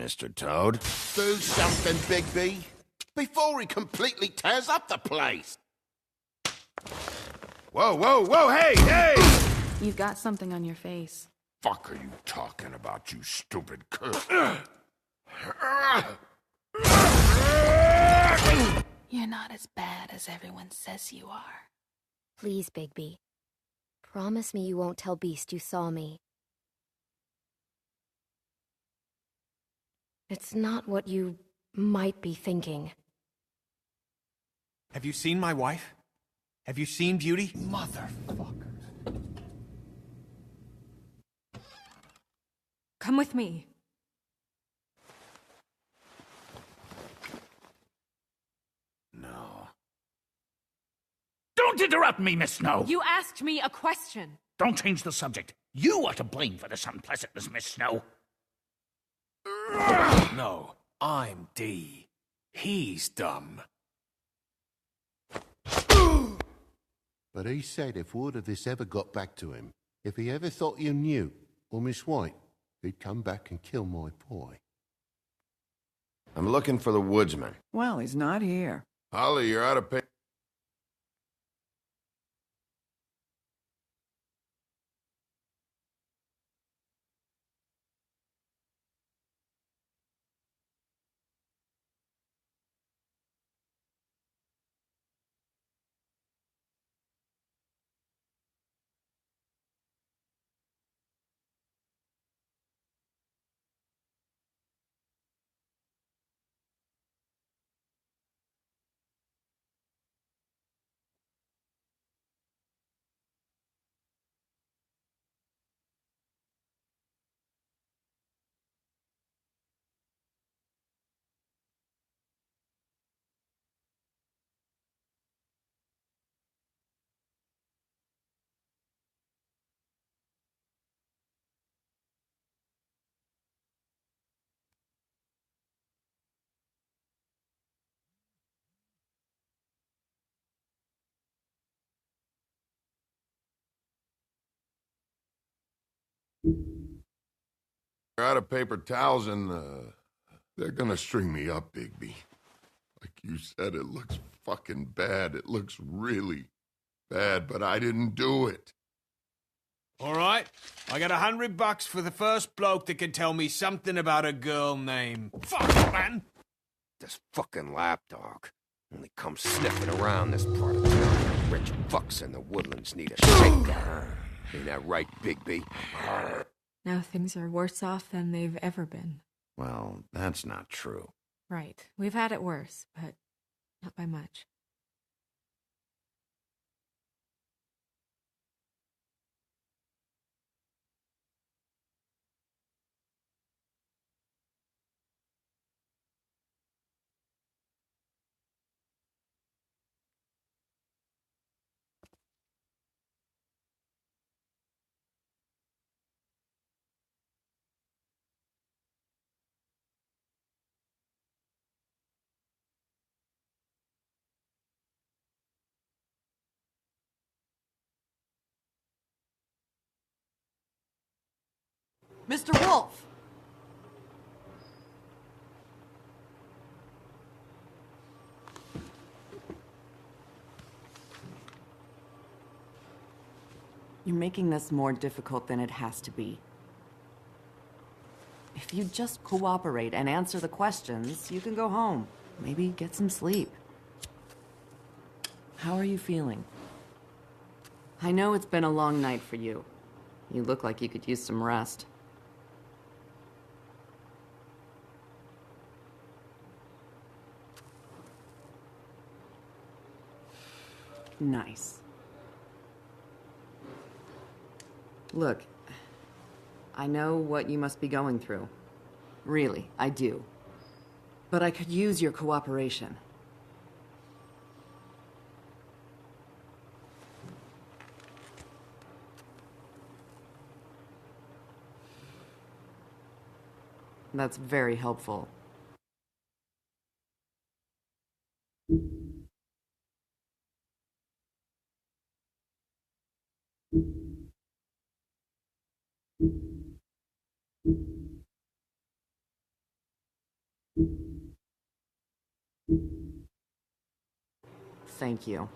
Mr. Toad? Do something, Bigby, before he completely tears up the place. Whoa, whoa, whoa, hey, hey! You've got something on your face. Fuck are you talking about, you stupid cur? You're not as bad as everyone says you are. Please, Bigby. Promise me you won't tell Beast you saw me. It's not what you might be thinking. Have you seen my wife? Have you seen Beauty? Motherfuckers. Come with me. No. Don't interrupt me, Miss Snow! You asked me a question. Don't change the subject. You are to blame for this unpleasantness, Miss Snow. No, I'm D. He's dumb. But he said if word of this ever got back to him, if he ever thought you knew, or Miss White, he'd come back and kill my boy. I'm looking for the woodsman. Well, he's not here. Holly, you're out of pay. You're out of paper towels and, They're gonna string me up, Bigby. Like you said, it looks fucking bad. It looks really bad, but I didn't do it. All right, I got $100 for the first bloke that can tell me something about a girl named... Fuck, man! This fucking lapdog only comes sniffing around this part of town. Rich fucks in the woodlands need a shakedown. Ain't that right, Bigby? Now things are worse off than they've ever been. Well, that's not true. Right. We've had it worse, but not by much. Mr. Wolf! You're making this more difficult than it has to be. If you just cooperate and answer the questions, you can go home. Maybe get some sleep. How are you feeling? I know it's been a long night for you. You look like you could use some rest. Nice. Look, I know what you must be going through. Really, I do. But I could use your cooperation. That's very helpful. Thank you.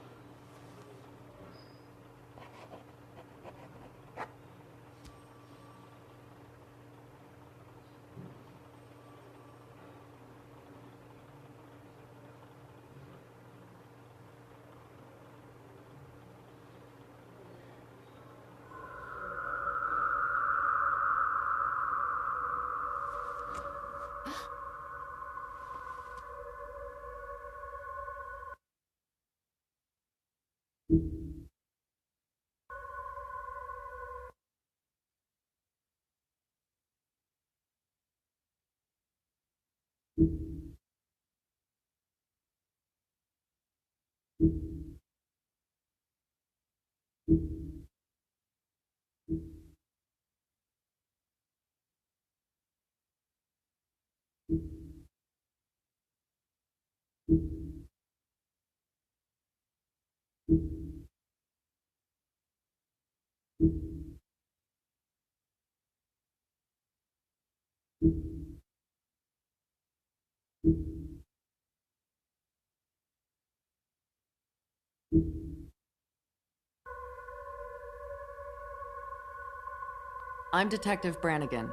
I'm Detective Brannigan.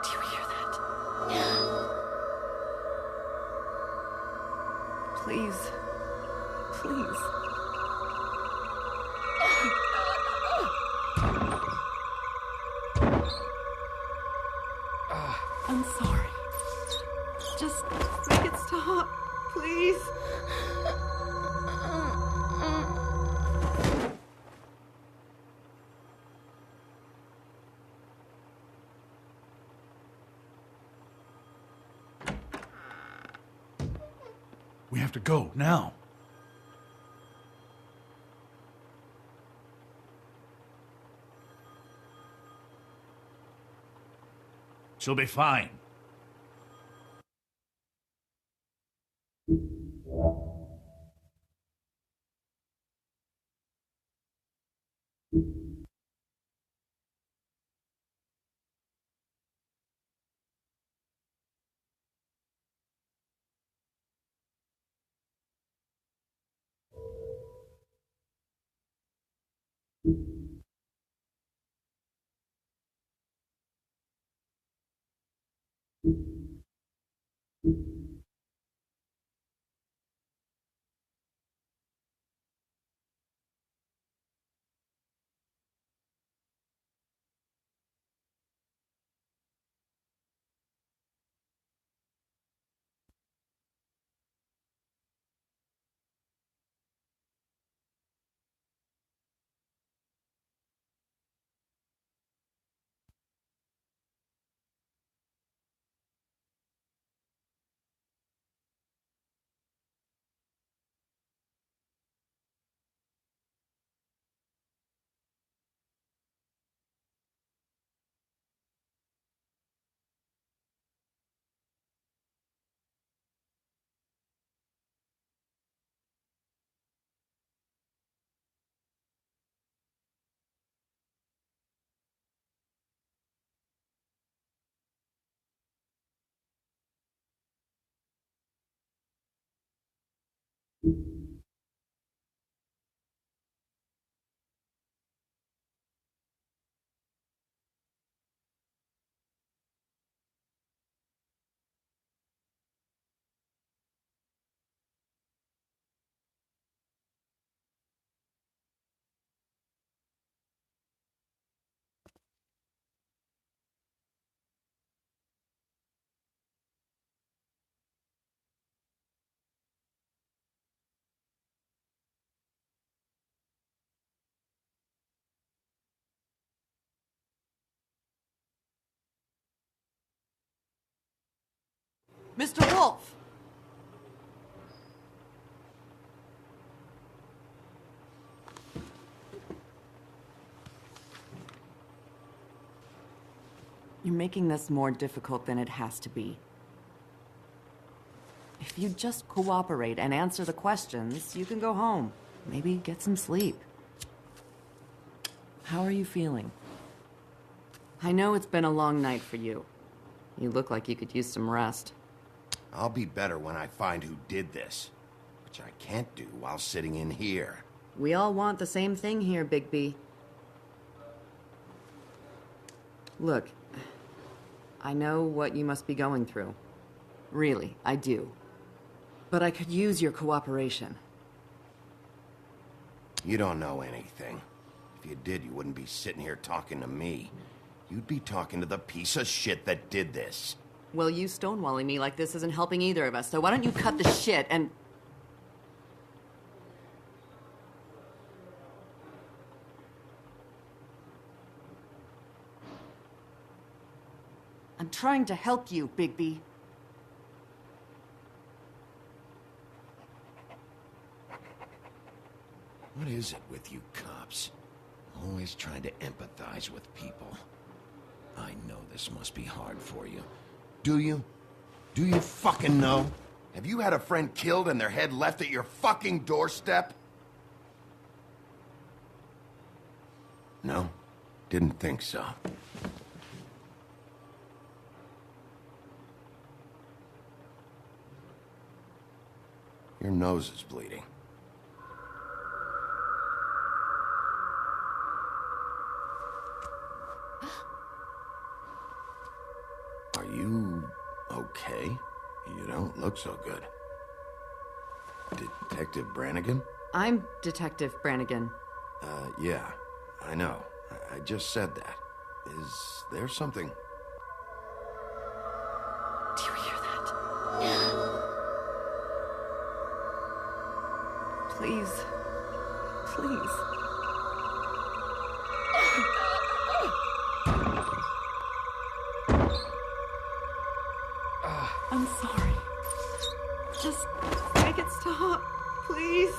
Do you hear that? Please. Please. I'm sorry. Just make it stop, please. We have to go now. She'll be fine. Mr. Wolf! You're making this more difficult than it has to be. If you just cooperate and answer the questions, you can go home. Maybe get some sleep. How are you feeling? I know it's been a long night for you. You look like you could use some rest. I'll be better when I find who did this, which I can't do while sitting in here. We all want the same thing here, Bigby. Look, I know what you must be going through. Really, I do. But I could use your cooperation. You don't know anything. If you did, you wouldn't be sitting here talking to me. You'd be talking to the piece of shit that did this. Well, you stonewalling me like this isn't helping either of us, so why don't you cut the shit and... I'm trying to help you, Bigby. What is it with you cops? Always trying to empathize with people. I know this must be hard for you. Do you? Do you fucking know? Have you had a friend killed and their head left at your fucking doorstep? No? Didn't think so. Your nose is bleeding. Are you okay? You don't look so good. Detective Brannigan? I'm Detective Brannigan. Yeah, I know. I just said that. Is there something? Do you hear that? Please. Please. I'm sorry. Just make it stop, please.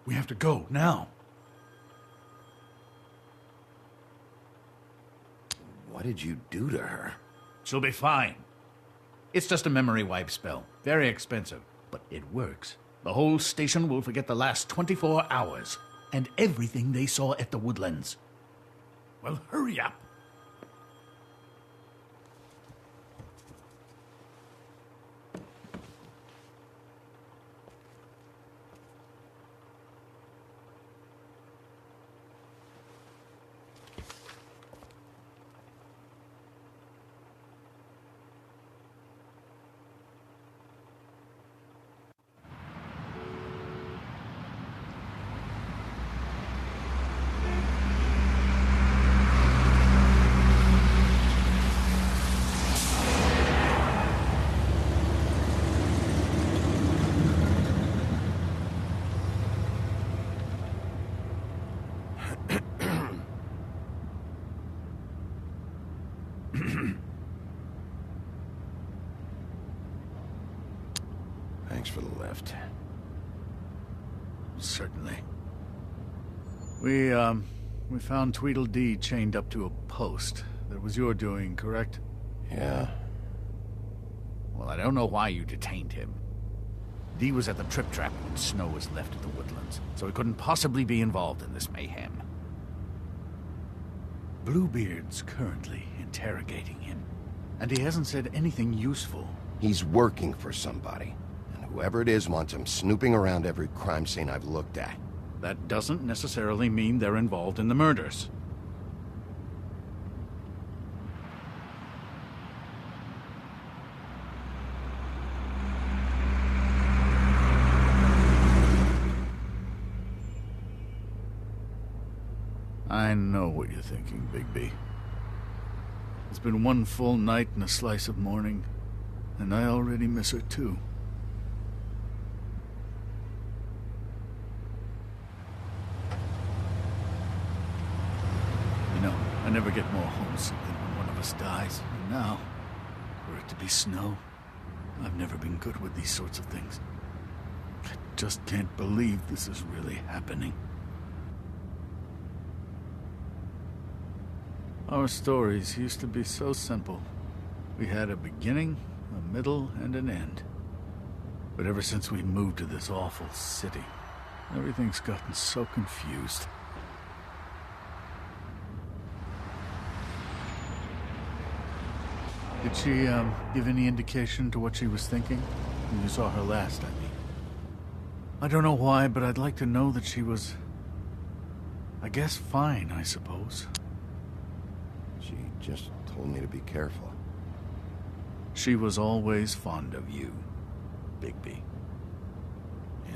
We have to go now. What did you do to her? She'll be fine. It's just a memory wipe spell. Very expensive, but it works. The whole station will forget the last 24 hours and everything they saw at the Woodlands. Well, hurry up. Thanks for the lift. Certainly. We found Tweedledee chained up to a post. That was your doing, correct? Yeah. Well, I don't know why you detained him. Dee was at the Trip Trap when Snow was left at the Woodlands, so he couldn't possibly be involved in this mayhem. Bluebeard's currently interrogating him, and he hasn't said anything useful. He's working for somebody. And whoever it is wants him snooping around every crime scene I've looked at. That doesn't necessarily mean they're involved in the murders. I know what you're thinking, Bigby. It's been one full night and a slice of morning, and I already miss her too. never get more homesick than when one of us dies. And now, for it to be snow, I've never been good with these sorts of things. I just can't believe this is really happening. Our stories used to be so simple. We had a beginning, a middle, and an end. But ever since we moved to this awful city, everything's gotten so confused. Did she, give any indication to what she was thinking? When you saw her last, I mean. I don't know why, but I'd like to know that she was... I guess fine, I suppose. She just told me to be careful. She was always fond of you, Bigby. Yeah.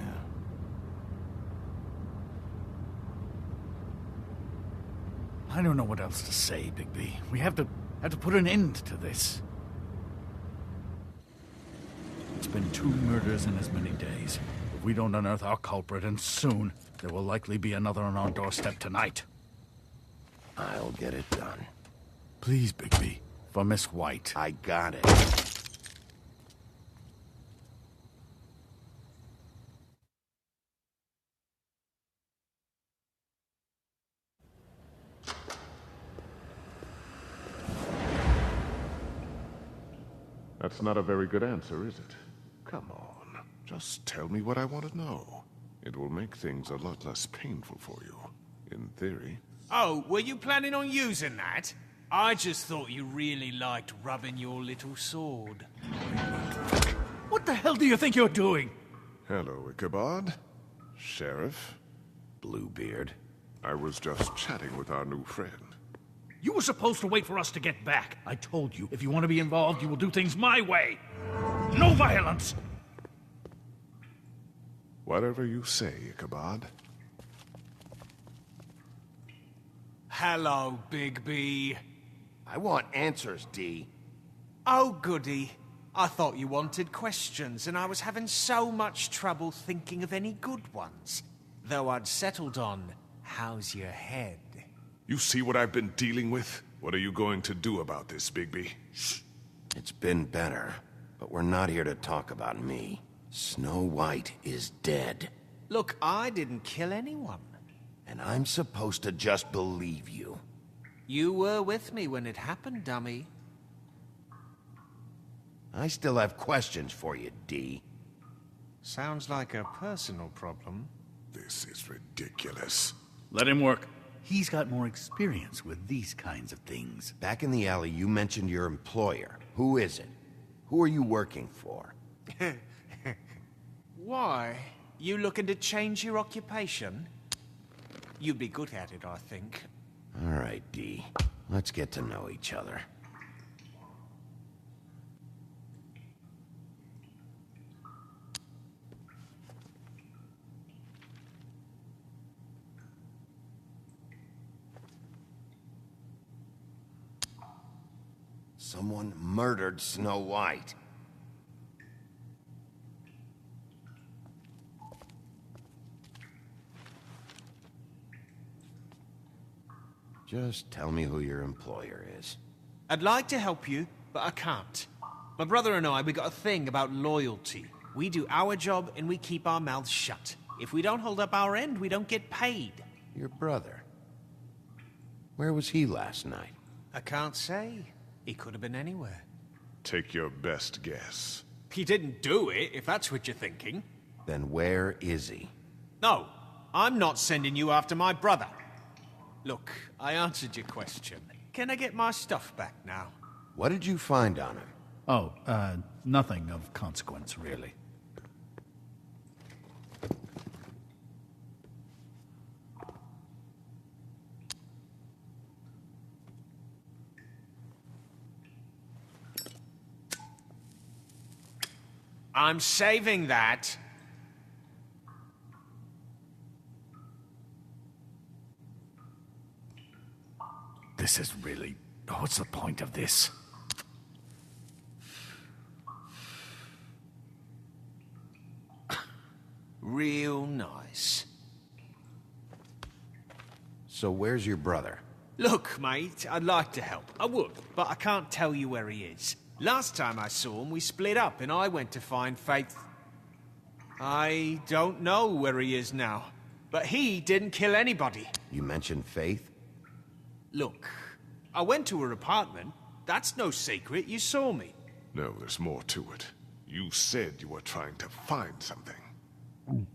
I don't know what else to say, Bigby. We have to put an end to this. It's been 2 murders in as many days. If we don't unearth our culprit, and soon, there will likely be another on our doorstep tonight. I'll get it done. Please, Bigby. For Miss White. I got it. That's not a very good answer, is it? Come on. Just tell me what I want to know. It will make things a lot less painful for you. In theory. Oh, were you planning on using that? I just thought you really liked rubbing your little sword. What the hell do you think you're doing? Hello, Ichabod. Sheriff. Bluebeard. I was just chatting with our new friend. You were supposed to wait for us to get back. I told you, if you want to be involved, you will do things my way. No violence! Whatever you say, Ichabod. Hello, Bigby. I want answers, D. Oh, goody. I thought you wanted questions, and I was having so much trouble thinking of any good ones. Though I'd settled on, how's your head? You see what I've been dealing with? What are you going to do about this, Bigby? Shh. It's been better, but we're not here to talk about me. Snow White is dead. Look, I didn't kill anyone. And I'm supposed to just believe you. You were with me when it happened, dummy. I still have questions for you, D. Sounds like a personal problem. This is ridiculous. Let him work. He's got more experience with these kinds of things. Back in the alley, you mentioned your employer. Who is it? Who are you working for? Why? You looking to change your occupation? You'd be good at it, I think. All right, D. Let's get to know each other. Someone murdered Snow White. Just tell me who your employer is. I'd like to help you, but I can't. My brother and I, we got a thing about loyalty. We do our job and we keep our mouths shut. If we don't hold up our end, we don't get paid. Your brother. Where was he last night? I can't say. He could have been anywhere. Take your best guess. He didn't do it, if that's what you're thinking. Then where is he? No, I'm not sending you after my brother. Look, I answered your question. Can I get my stuff back now? What did you find on him? Oh, nothing of consequence, really. I'm saving that. This is really... What's the point of this? Real nice. So where's your brother? Look, mate, I'd like to help. I would, but I can't tell you where he is. Last time I saw him, we split up and I went to find Faith. I don't know where he is now, but he didn't kill anybody. You mentioned Faith? Look, I went to her apartment. That's no secret, you saw me. No, there's more to it. You said you were trying to find something.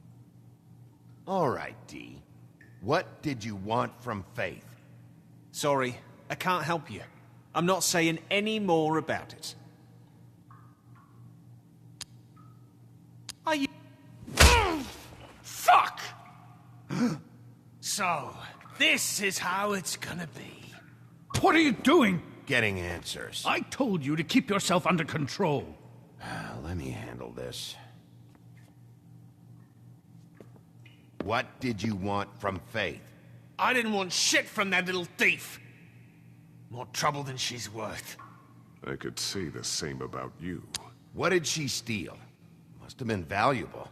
All right, D. What did you want from Faith? Sorry, I can't help you. I'm not saying any more about it. Are you... Fuck! So, this is how it's gonna be. What are you doing? Getting answers. I told you to keep yourself under control. Let me handle this. What did you want from Faith? I didn't want shit from that little thief. More trouble than she's worth. I could say the same about you. What did she steal? Must have been valuable.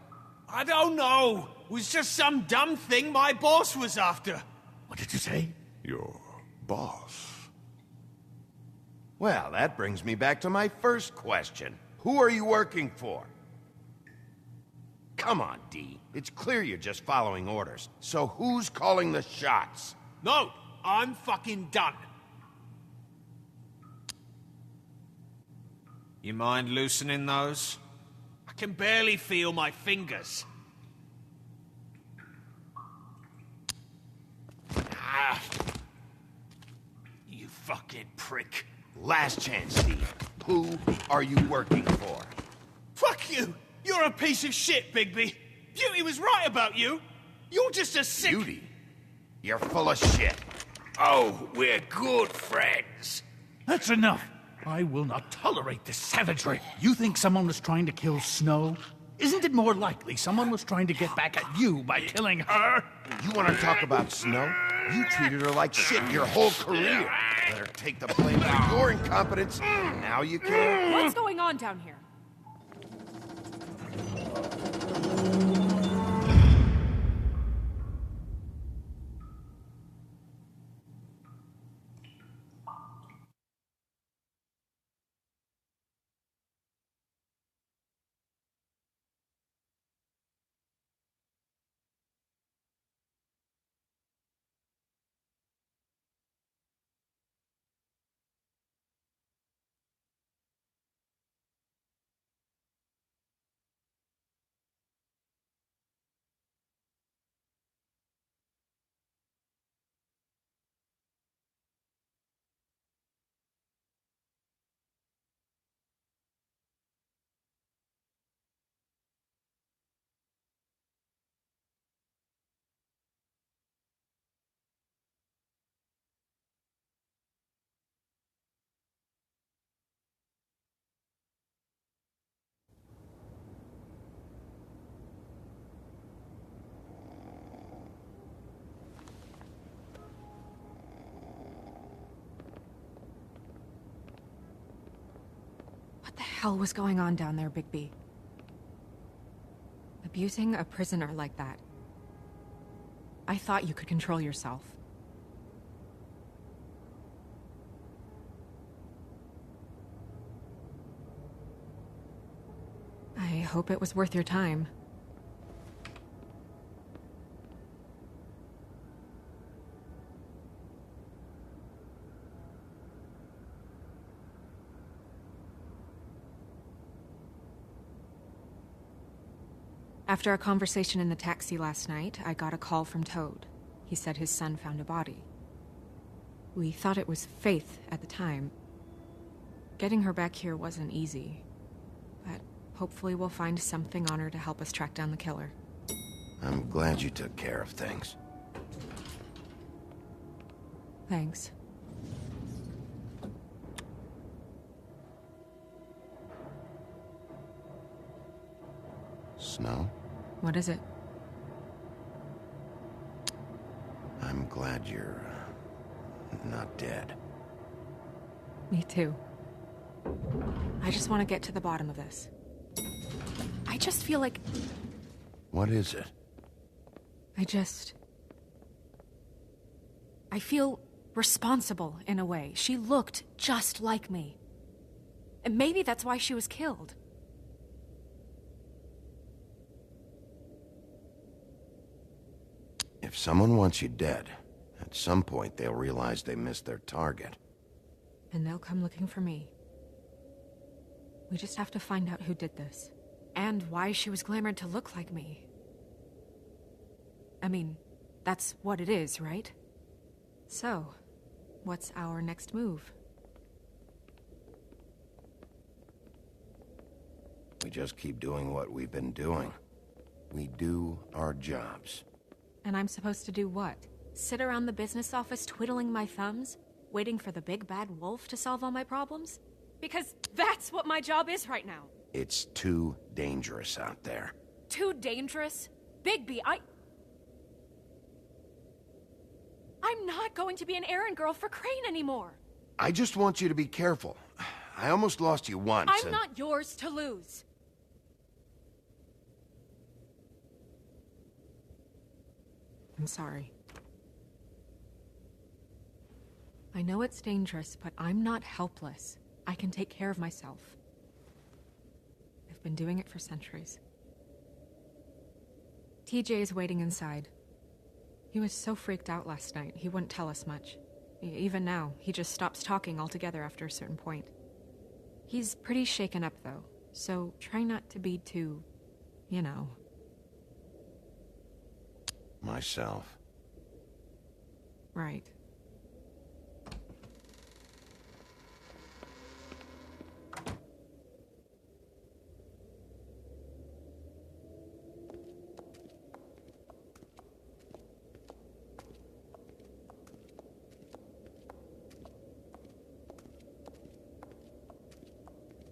I don't know. It was just some dumb thing my boss was after. What did you say? Your boss. Well, that brings me back to my first question. Who are you working for? Come on, D. It's clear you're just following orders. So who's calling the shots? No, I'm fucking done. You mind loosening those? I can barely feel my fingers. Ah. You fucking prick. Last chance, Steve. Who are you working for? Fuck you! You're a piece of shit, Bigby! Beauty was right about you! You're just a sick... Beauty? You're full of shit. Oh, we're good friends. That's enough. I will not tolerate this savagery. You think someone was trying to kill Snow? Isn't it more likely someone was trying to get back at you by killing her? You want to talk about Snow? You treated her like shit your whole career. Let her take the blame for your incompetence. Now you care? What's going on down here? What the hell was going on down there, Bigby? Abusing a prisoner like that. I thought you could control yourself. I hope it was worth your time. After a conversation in the taxi last night, I got a call from Toad. He said his son found a body. We thought it was Faith at the time. Getting her back here wasn't easy, but hopefully we'll find something on her to help us track down the killer. I'm glad you took care of things. Thanks. Snow? What is it? I'm glad you're not dead. Me too. I just want to get to the bottom of this. I just feel like... What is it? I feel responsible in a way. She looked just like me. And maybe that's why she was killed. If someone wants you dead, at some point they'll realize they missed their target. And they'll come looking for me. We just have to find out who did this. And why she was glamored to look like me. I mean, that's what it is, right? So, what's our next move? We just keep doing what we've been doing. We do our jobs. And I'm supposed to do what? Sit around the business office twiddling my thumbs? Waiting for the big bad wolf to solve all my problems? Because that's what my job is right now. It's too dangerous out there. Too dangerous? Bigby, I'm not going to be an errand girl for Crane anymore. I just want you to be careful. I almost lost you once. I'm not yours to lose. I'm sorry. I know it's dangerous, but I'm not helpless. I can take care of myself. I've been doing it for centuries. TJ is waiting inside. He was so freaked out last night, he wouldn't tell us much. Even now, he just stops talking altogether after a certain point. He's pretty shaken up, though, so try not to be too, you know. Myself. Right.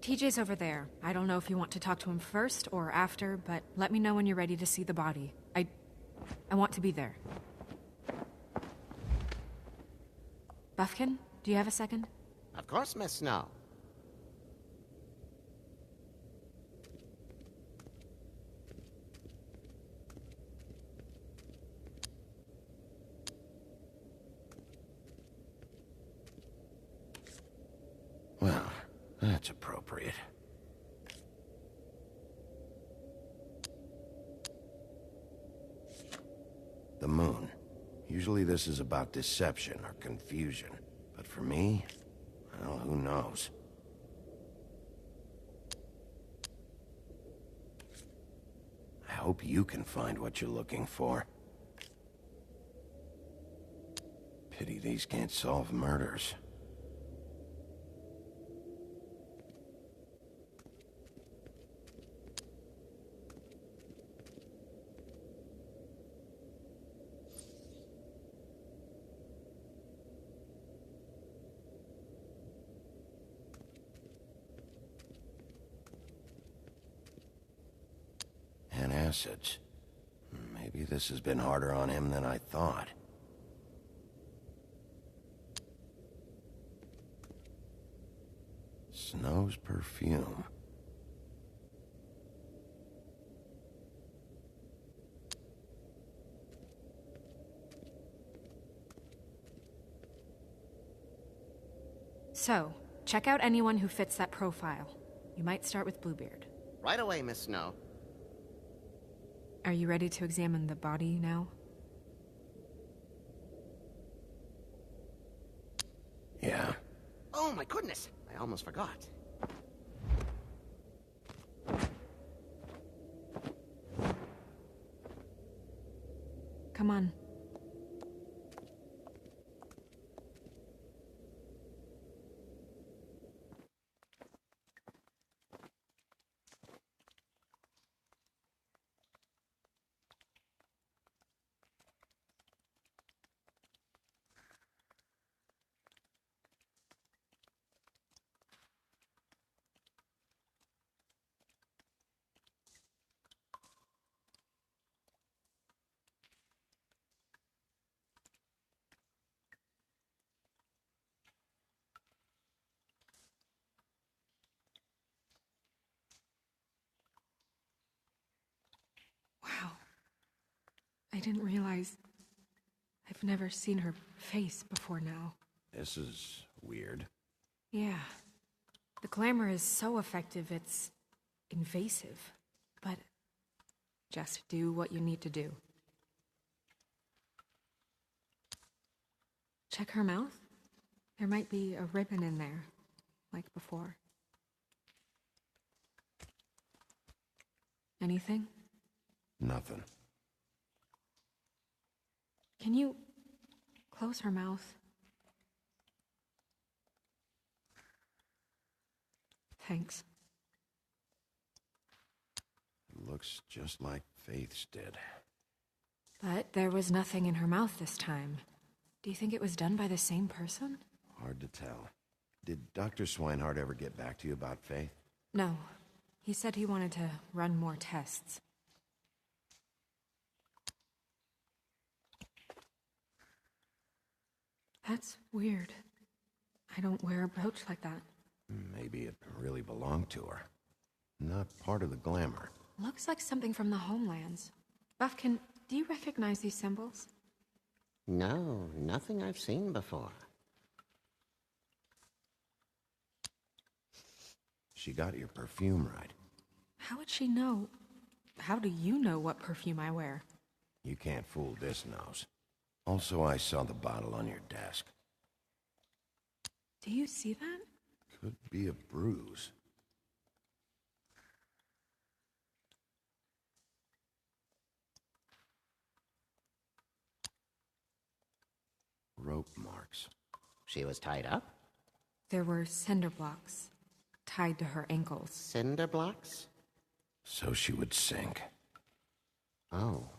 TJ's over there. I don't know if you want to talk to him first or after, but let me know when you're ready to see the body. I want to be there. Buffkin, do you have a second? Of course, Miss Snow. Well, that's appropriate. The moon. Usually this is about deception or confusion. But for me, well, who knows? I hope you can find what you're looking for. Pity these can't solve murders. Acids. Maybe this has been harder on him than I thought. Snow's perfume. So, check out anyone who fits that profile. You might start with Bluebeard. Right away, Miss Snow. Are you ready to examine the body now? Yeah. Oh my goodness, I almost forgot. Come on. Wow. I didn't realize I've never seen her face before now. This is weird. Yeah. The glamour is so effective, it's invasive. But just do what you need to do. Check her mouth. There might be a ribbon in there, like before. Anything? Nothing. Can you close her mouth? Thanks. Looks just like Faith's did. But there was nothing in her mouth this time. Do you think it was done by the same person? Hard to tell. Did Dr. Swinehart ever get back to you about Faith? No. He said he wanted to run more tests. That's weird. I don't wear a brooch like that. Maybe it really belonged to her. Not part of the glamour. Looks like something from the homelands. Buffkin, do you recognize these symbols? No, nothing I've seen before. She got your perfume right. How would she know? How do you know what perfume I wear? You can't fool this nose. Also, I saw the bottle on your desk. Do you see that? Could be a bruise. Rope marks. She was tied up? There were cinder blocks tied to her ankles. Cinder blocks? So she would sink. Oh.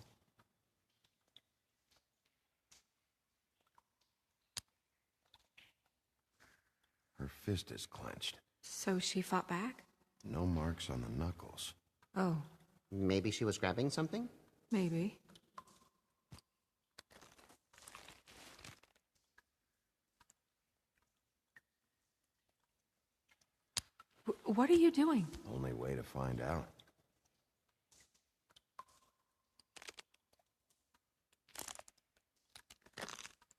Her fist is clenched. So she fought back? No marks on the knuckles. Oh, Maybe she was grabbing something? maybe. What are you doing? Only way to find out.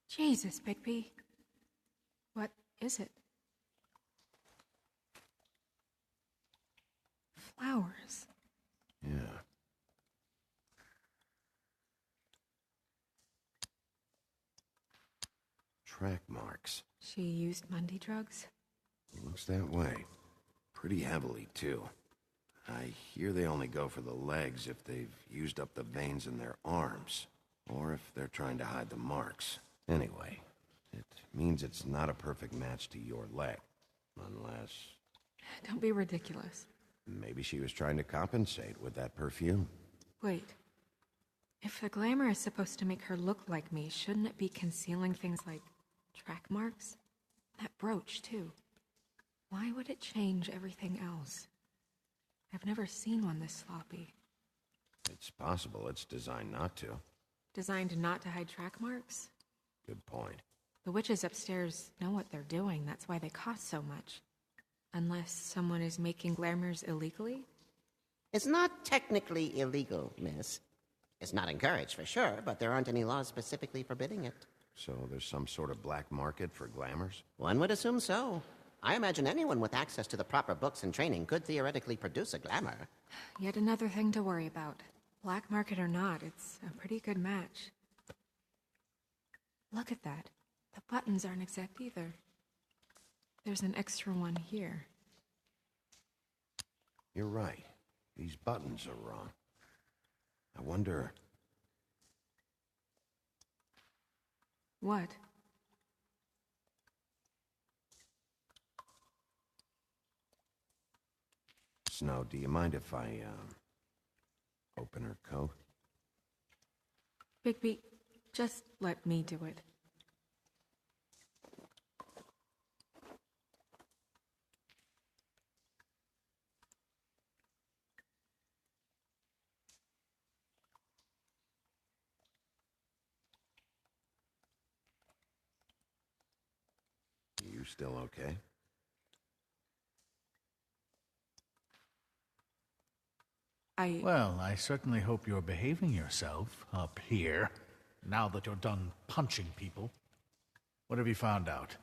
Jesus, Bigby. What is it? Flowers. Yeah. Track marks. She used Mundy drugs? Looks that way. Pretty heavily, too. I hear they only go for the legs if they've used up the veins in their arms, or if they're trying to hide the marks. Anyway, it means it's not a perfect match to your leg. Unless... Don't be ridiculous. maybe she was trying to compensate with that perfume. Wait. If the glamour is supposed to make her look like me, shouldn't it be concealing things like track marks? That brooch, too. Why would it change everything else? I've never seen one this sloppy. It's possible it's designed not to. Designed not to hide track marks? Good point. The witches upstairs know what they're doing. That's why they cost so much. Unless someone is making glamours illegally? It's not technically illegal, miss. It's not encouraged for sure, but there aren't any laws specifically forbidding it. So there's some sort of black market for glamours? One would assume so. I imagine anyone with access to the proper books and training could theoretically produce a glamour. Yet another thing to worry about. Black market or not, it's a pretty good match. Look at that. The buttons aren't exact either. There's an extra one here. You're right. These buttons are wrong. I wonder... What? Snow, do you mind if I, open her coat? Bigby, just let me do it. You still okay? Well, I certainly hope you're behaving yourself up here. now that you're done punching people. What have you found out?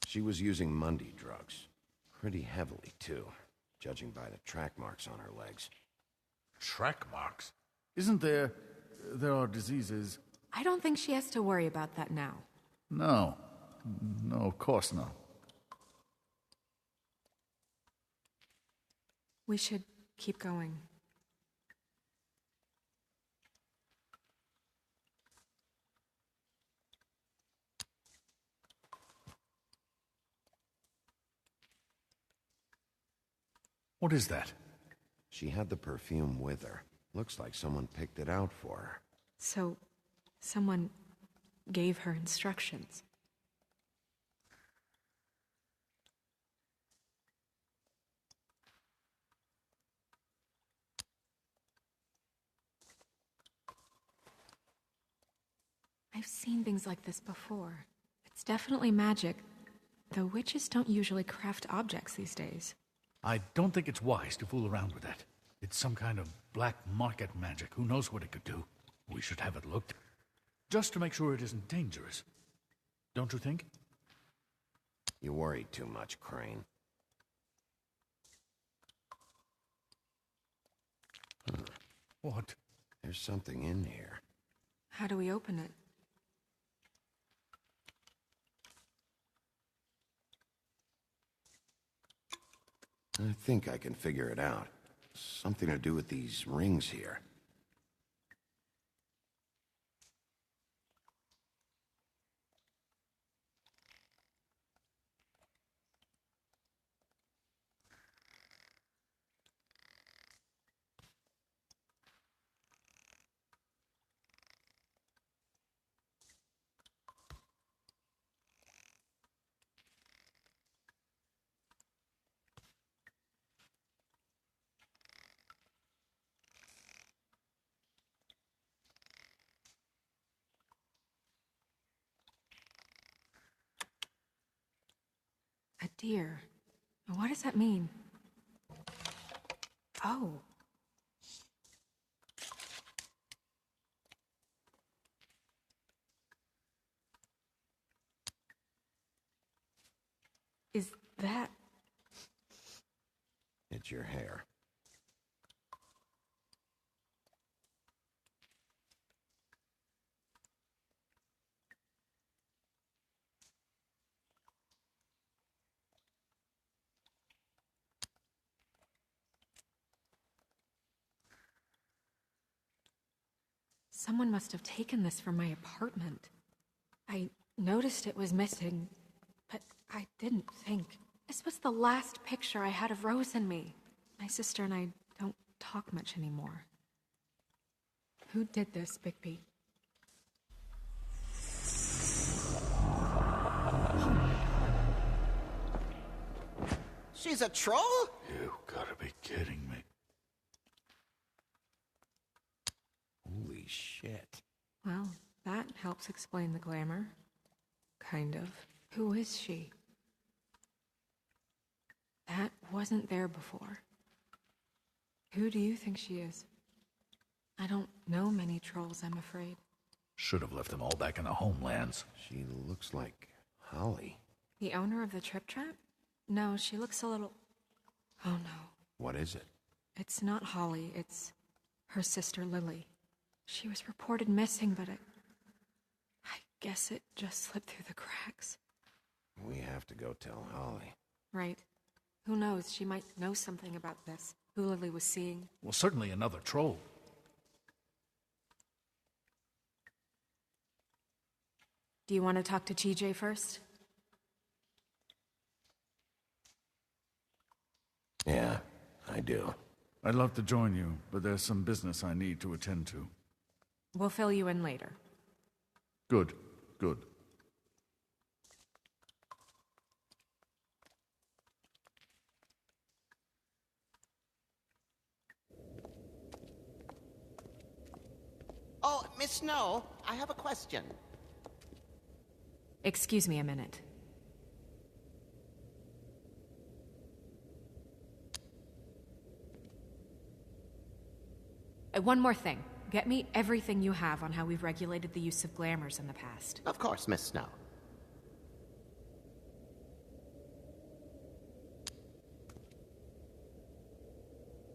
She was using Mundy drugs. Pretty heavily, too, judging by the track marks on her legs. Track marks? Isn't there... there are diseases... I don't think she has to worry about that now. No. No, of course not. We should keep going. What is that? She had the perfume with her. Looks like someone picked it out for her. So, someone gave her instructions. I've seen things like this before. It's definitely magic, though witches don't usually craft objects these days. I don't think it's wise to fool around with that. It's some kind of black market magic. Who knows what it could do? We should have it looked. Just to make sure it isn't dangerous. Don't you think? You worry too much, Crane. What? There's something in here. How do we open it? I think I can figure it out. Something to do with these rings here. A deer. What does that mean? Oh. Is that... It's your hair. Someone must have taken this from my apartment. I noticed it was missing, but I didn't think. This was the last picture I had of Rose and me. My sister and I don't talk much anymore. Who did this, Bigby? She's a troll? You gotta be kidding me. Holy shit. Well, that helps explain the glamour. Kind of. Who is she? That wasn't there before. Who do you think she is? I don't know many trolls, I'm afraid. Should have left them all back in the homelands. She looks like Holly. The owner of the Trip Trap? No, she looks a little... Oh no. What is it? It's not Holly, it's her sister Lily. She was reported missing, but I guess it just slipped through the cracks. We have to go tell Holly. Right. Who knows, she might know something about this. Who Lily was seeing. Well, certainly another troll. Do you want to talk to TJ first? Yeah, I do. I'd love to join you, but there's some business I need to attend to. We'll fill you in later. Good, good. Oh, Miss Snow, I have a question. Excuse me a minute. One more thing. Get me everything you have on how we've regulated the use of glamours in the past. Of course, Miss Snow.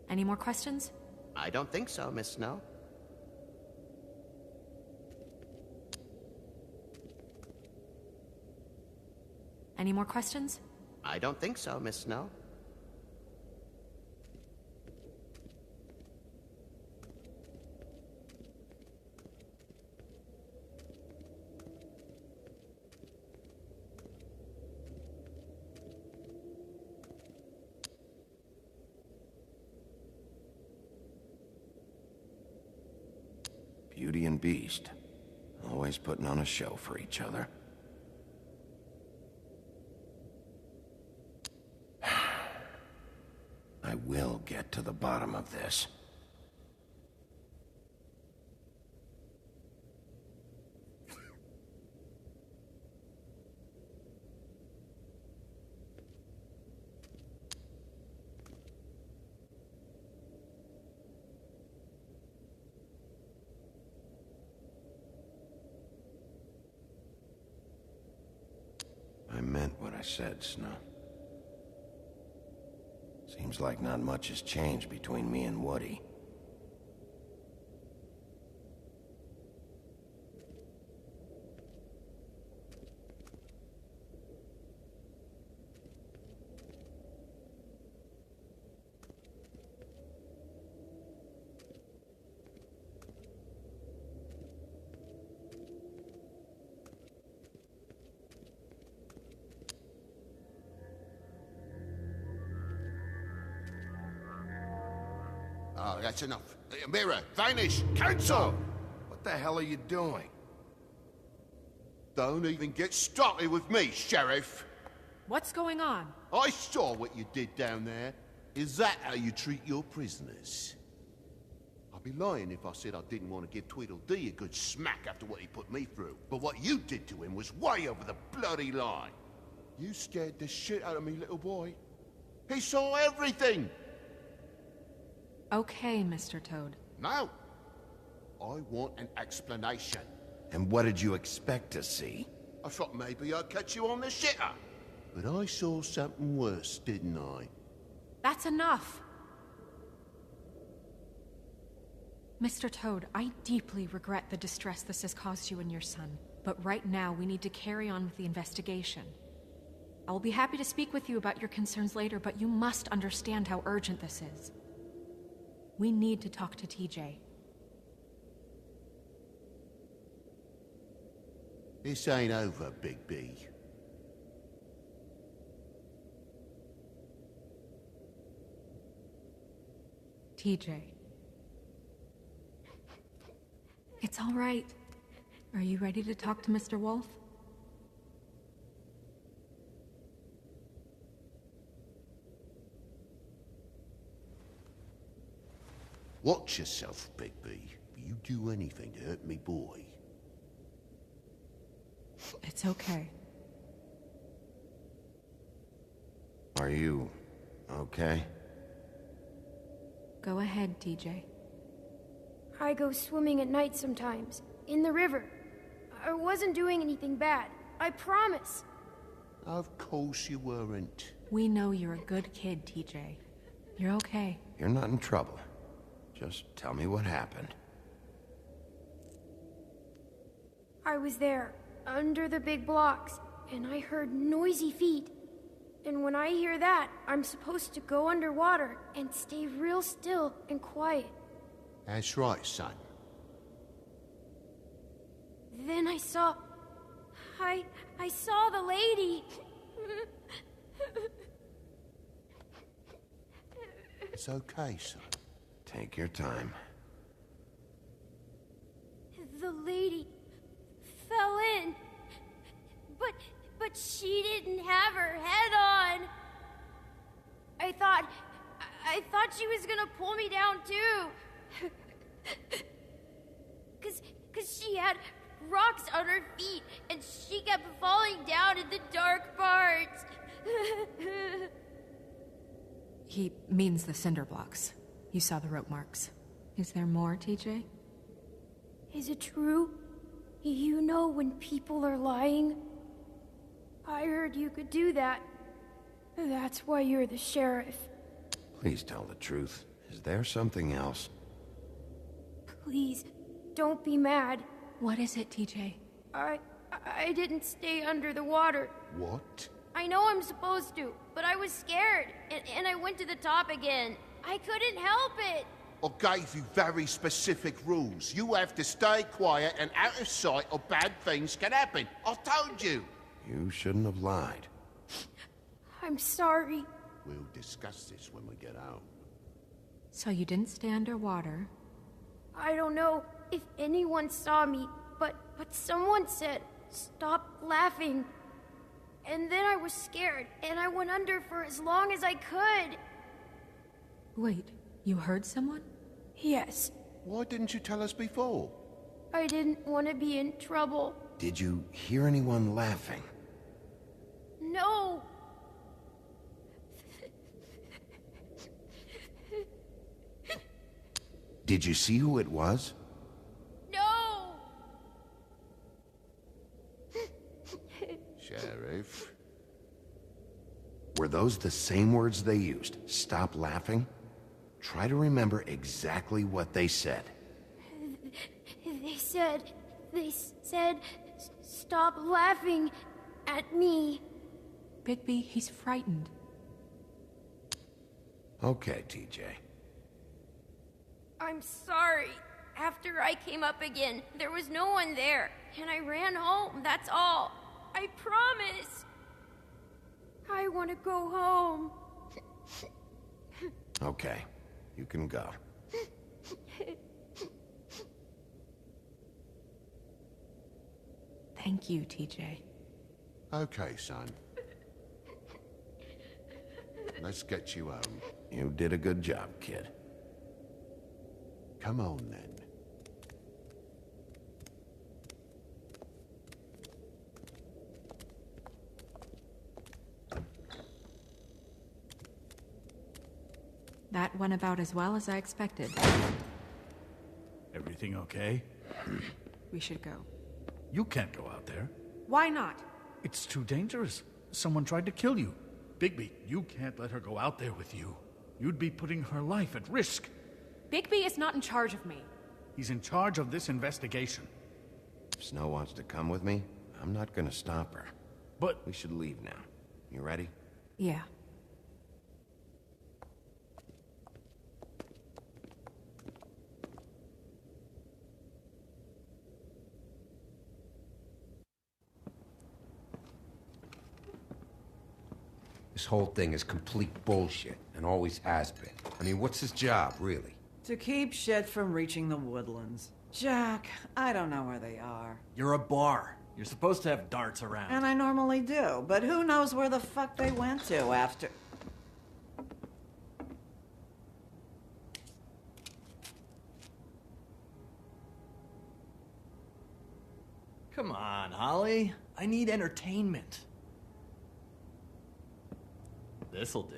Any more questions? I don't think so, Miss Snow. Any more questions? I don't think so, Miss Snow. Beauty and Beast. Always putting on a show for each other. I will get to the bottom of this. I meant what I said, Snow. Seems like not much has changed between me and Woody. Oh, that's enough. Mirror, vanish, cancel! What the hell are you doing? Don't even get started with me, Sheriff. What's going on? I saw what you did down there. Is that how you treat your prisoners? I'd be lying if I said I didn't want to give Tweedledee a good smack after what he put me through. But what you did to him was way over the bloody line. You scared the shit out of me, little boy. He saw everything! Okay, Mr. Toad. No. I want an explanation. And what did you expect to see? I thought maybe I'd catch you on the shitter. But I saw something worse, didn't I? That's enough! Mr. Toad, I deeply regret the distress this has caused you and your son. But right now, we need to carry on with the investigation. I will be happy to speak with you about your concerns later, but you must understand how urgent this is. We need to talk to TJ. This ain't over, Big B. TJ. It's all right. Are you ready to talk to Mr. Wolf? Watch yourself, Big B. You do anything to hurt me, boy. It's okay. Are you okay? Go ahead, TJ. I go swimming at night sometimes, in the river. I wasn't doing anything bad, I promise. Of course you weren't. We know you're a good kid, TJ. You're okay. You're not in trouble. Just tell me what happened. I was there, under the big blocks, and I heard noisy feet. And when I hear that, I'm supposed to go underwater and stay real still and quiet. That's right, son. Then I saw the lady. It's okay, son. Take your time. The lady fell in. But she didn't have her head on. I thought she was gonna pull me down too. Cause she had rocks on her feet and she kept falling down in the dark parts. He means the cinder blocks. You saw the rope marks. Is there more, TJ? Is it true? You know when people are lying? I heard you could do that. That's why you're the sheriff. Please tell the truth. Is there something else? Please, don't be mad. What is it, TJ? I didn't stay under the water. What? I know I'm supposed to, but I was scared, and I went to the top again. I couldn't help it. I gave you very specific rules. You have to stay quiet and out of sight or bad things can happen. I told you. You shouldn't have lied. I'm sorry. We'll discuss this when we get home. So you didn't stay underwater. I don't know if anyone saw me, but someone said, "Stop laughing." And then I was scared, and I went under for as long as I could. Wait, you heard someone? Yes. Why didn't you tell us before? I didn't want to be in trouble. Did you hear anyone laughing? No. Did you see who it was? No. Sheriff? Were those the same words they used? Stop laughing? Try to remember exactly what they said. They said, "Stop laughing at me." Bigby, he's frightened. Okay, TJ. I'm sorry. After I came up again, there was no one there, and I ran home, that's all. I promise. I want to go home. Okay, you can go. Thank you, TJ. Okay, son. Let's get you home. You did a good job, kid. Come on, then. That went about as well as I expected. Everything okay? We should go. You can't go out there. Why not? It's too dangerous. Someone tried to kill you. Bigby, you can't let her go out there with you. You'd be putting her life at risk. Bigby is not in charge of me. He's in charge of this investigation. If Snow wants to come with me, I'm not gonna stop her. But We should leave now. You ready? Yeah. This whole thing is complete bullshit, and always has been. I mean, what's his job, really? To keep shit from reaching the woodlands. Jack, I don't know where they are. You're a bar. You're supposed to have darts around. And I normally do, but who knows where the fuck they went to after... Come on, Holly. I need entertainment. This'll do.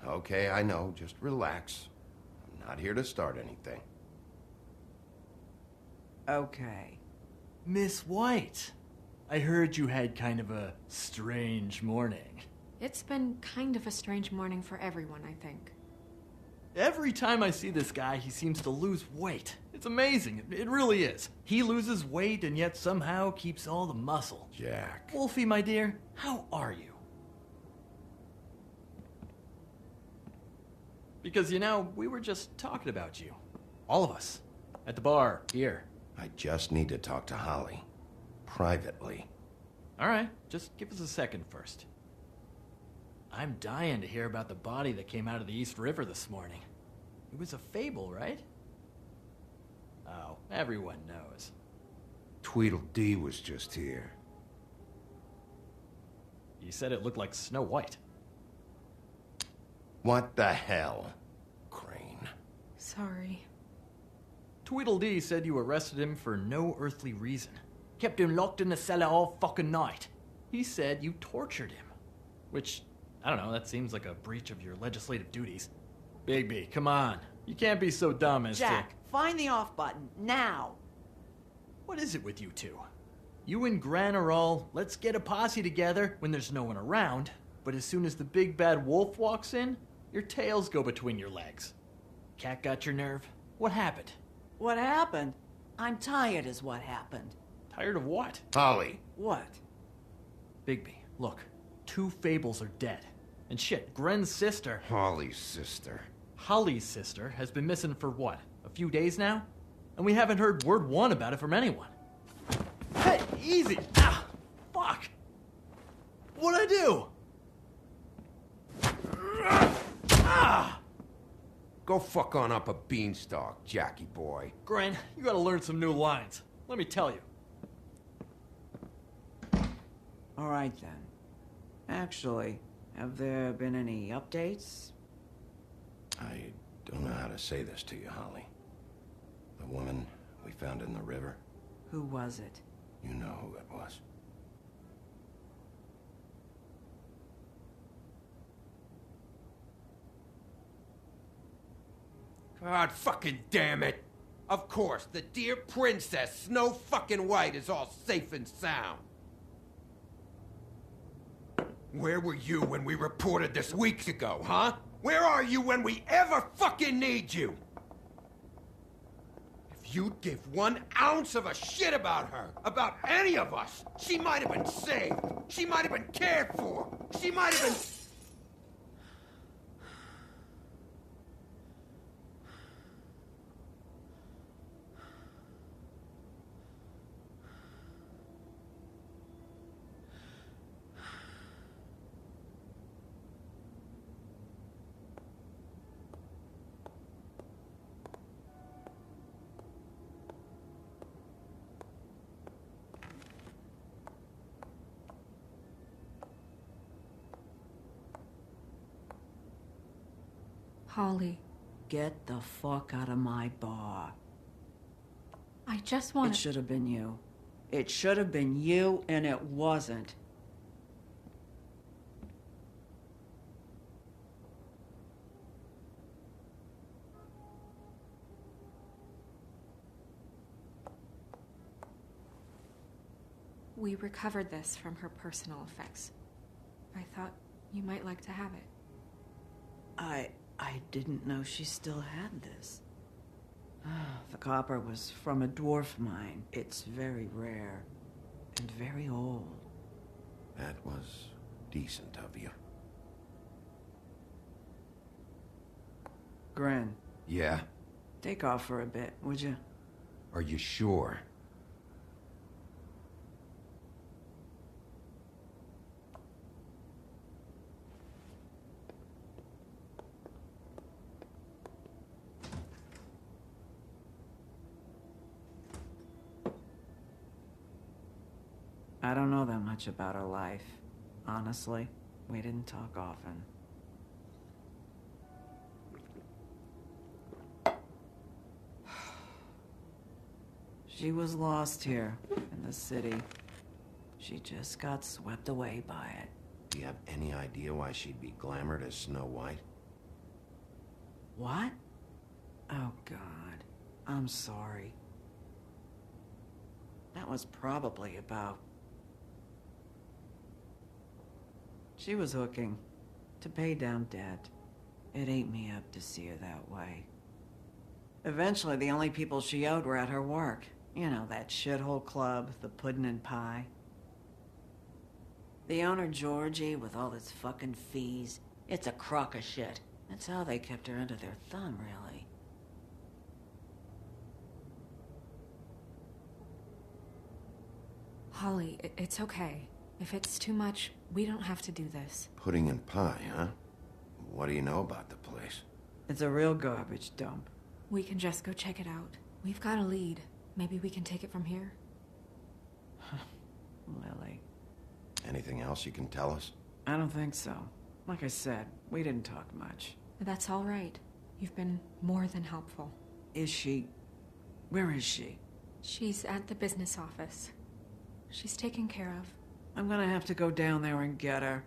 Okay, I know. Just relax. I'm not here to start anything. Okay. Miss White, I heard you had kind of a strange morning. It's been kind of a strange morning for everyone, I think. Every time I see this guy, he seems to lose weight. It's amazing. It really is. He loses weight and yet somehow keeps all the muscle. Jack. Wolfie, my dear, how are you? Because, you know, we were just talking about you. All of us. At the bar, here. I just need to talk to Holly. Privately. All right, just give us a second first. I'm dying to hear about the body that came out of the East River this morning. It was a fable, right? Oh, everyone knows. Tweedledee was just here. You said it looked like Snow White. What the hell? Crane. Sorry. Tweedledee said you arrested him for no earthly reason. Kept him locked in the cellar all fucking night. He said you tortured him. Which, I don't know, that seems like a breach of your legislative duties. Bigby, come on. You can't be so dumb as Jack, find the off button, now! What is it with you two? You and Gran are all, let's get a posse together when there's no one around, but as soon as the big bad wolf walks in, your tails go between your legs. Cat got your nerve? What happened? What happened? I'm tired is what happened. Tired of what? Holly. What? Bigby, look. 2 fables are dead. And shit, Gren's sister... Holly's sister. Holly's sister has been missing for what? A few days now? And we haven't heard word one about it from anyone. Hey, easy! Ah! Fuck! What'd I do? Ah! Go fuck on up a beanstalk, Jackie boy. Gren, you gotta learn some new lines. Let me tell you. All right, then. Actually, have there been any updates? I don't know how to say this to you, Holly. The woman we found in the river. Who was it? You know who it was. God fucking damn it! Of course, the dear princess, Snow fucking White, is all safe and sound. Where were you when we reported this weeks ago, huh? Where are you when we ever fucking need you? If you'd give 1 ounce of a shit about her, about any of us, she might have been saved. She might have been cared for. She might have been... Holly, Get the fuck out of my bar. I just want It should have been you. It should have been you, and it wasn't. We recovered this from her personal effects. I thought you might like to have it. I didn't know she still had this. The copper was from a dwarf mine. It's very rare and very old. That was decent of you. Gren, Yeah? take off for a bit, would you? Are you sure? I don't know that much about her life. Honestly, we didn't talk often. She was lost here in the city. She just got swept away by it. Do you have any idea why she'd be glamored as Snow White? What? Oh, God. I'm sorry. That was probably about... She was hooking to pay down debt. It ate me up to see her that way. Eventually, the only people she owed were at her work. You know, that shithole club, the Puddin' and Pie. The owner, Georgie, with all his fucking fees, it's a crock of shit. That's how they kept her under their thumb, really. Holly, it's okay. If it's too much, we don't have to do this. Pudding and pie, huh? What do you know about the place? It's a real garbage dump. We can just go check it out. We've got a lead. Maybe we can take it from here. Lily. Anything else you can tell us? I don't think so. Like I said, we didn't talk much. That's all right. You've been more than helpful. Is she... Where is she? She's at the business office. She's taken care of. I'm gonna have to go down there and get her.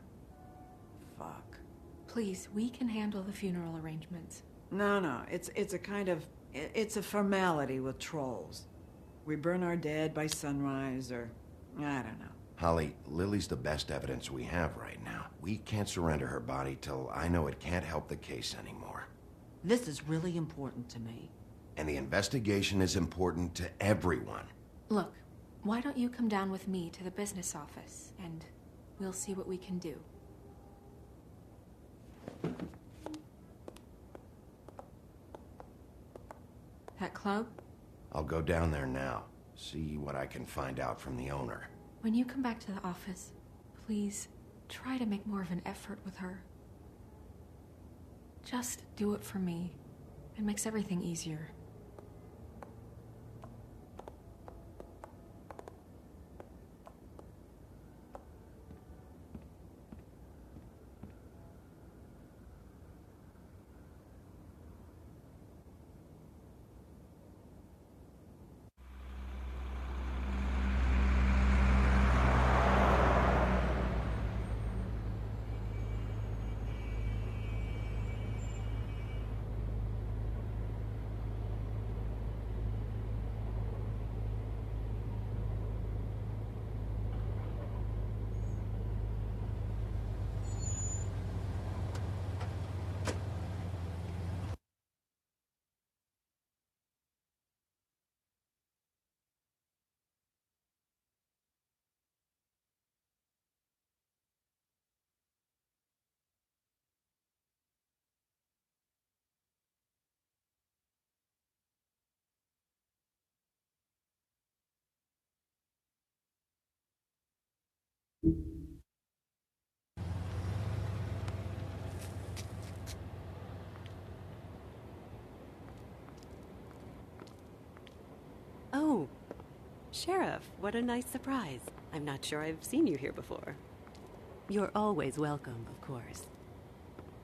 Fuck. Please, we can handle the funeral arrangements. No, it's a kind of... It's a formality with trolls. We burn our dead by sunrise, or... I don't know. Holly, Lily's the best evidence we have right now. We can't surrender her body till I know it can't help the case anymore. This is really important to me. And the investigation is important to everyone. Look, why don't you come down with me to the business office, and we'll see what we can do. That club? I'll go down there now, see what I can find out from the owner. When you come back to the office, please try to make more of an effort with her. Just do it for me. It makes everything easier. Oh, Sheriff, what a nice surprise. I'm not sure I've seen you here before. You're always welcome, of course.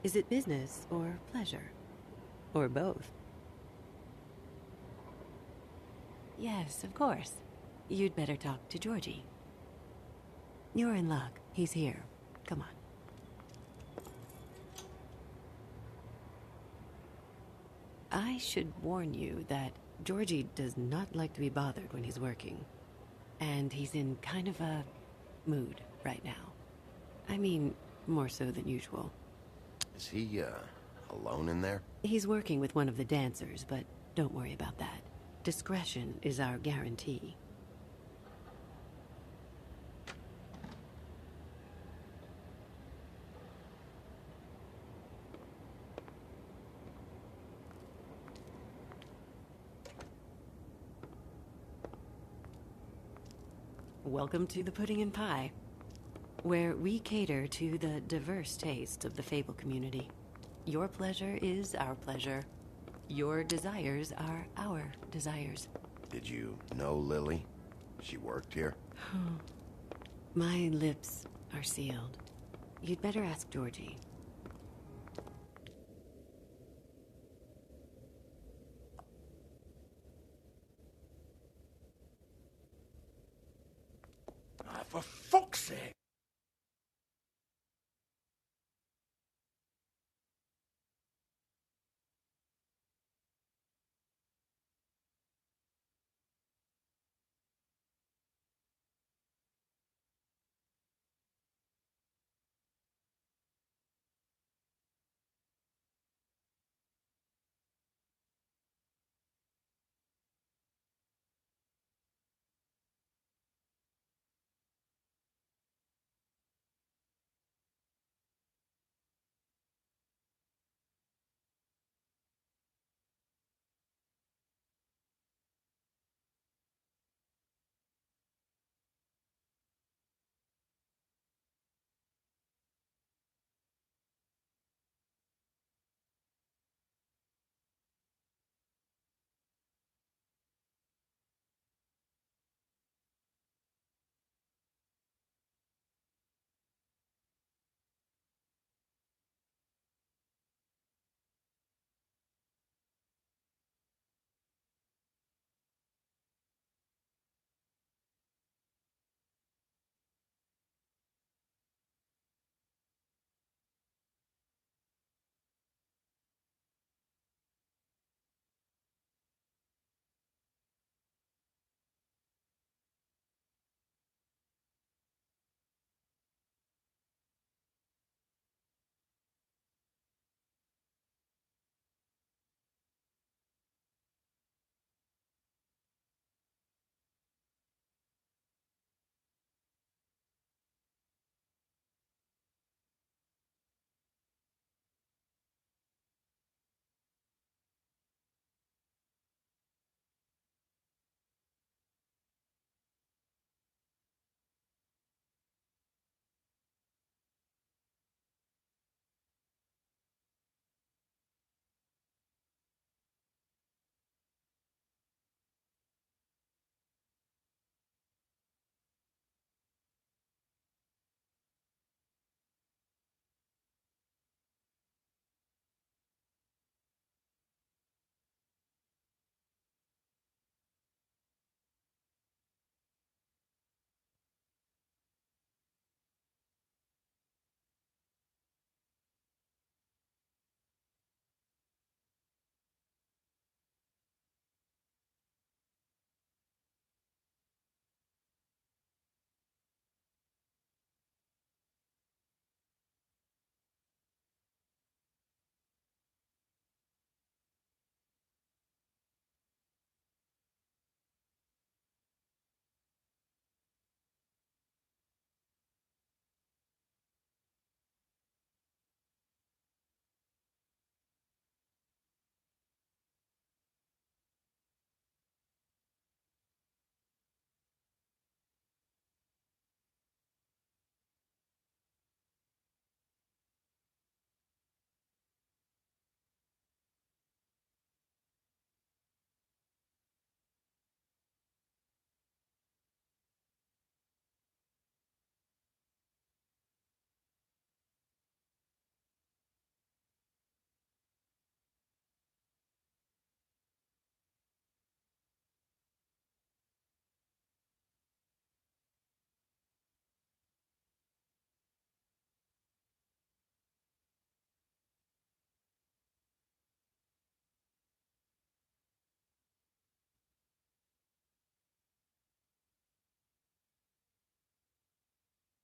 Is it business or pleasure? Or both? Yes, of course. You'd better talk to Georgie. You're in luck. He's here. Come on. I should warn you that Georgie does not like to be bothered when he's working. And he's in kind of a mood right now. I mean, more so than usual. Is he, alone in there? He's working with one of the dancers, but don't worry about that. Discretion is our guarantee. Welcome to the Pudding and Pie, where we cater to the diverse tastes of the Fable community. Your pleasure is our pleasure. Your desires are our desires. Did you know Lily? She worked here? My lips are sealed. You'd better ask Georgie. For fuck's sake!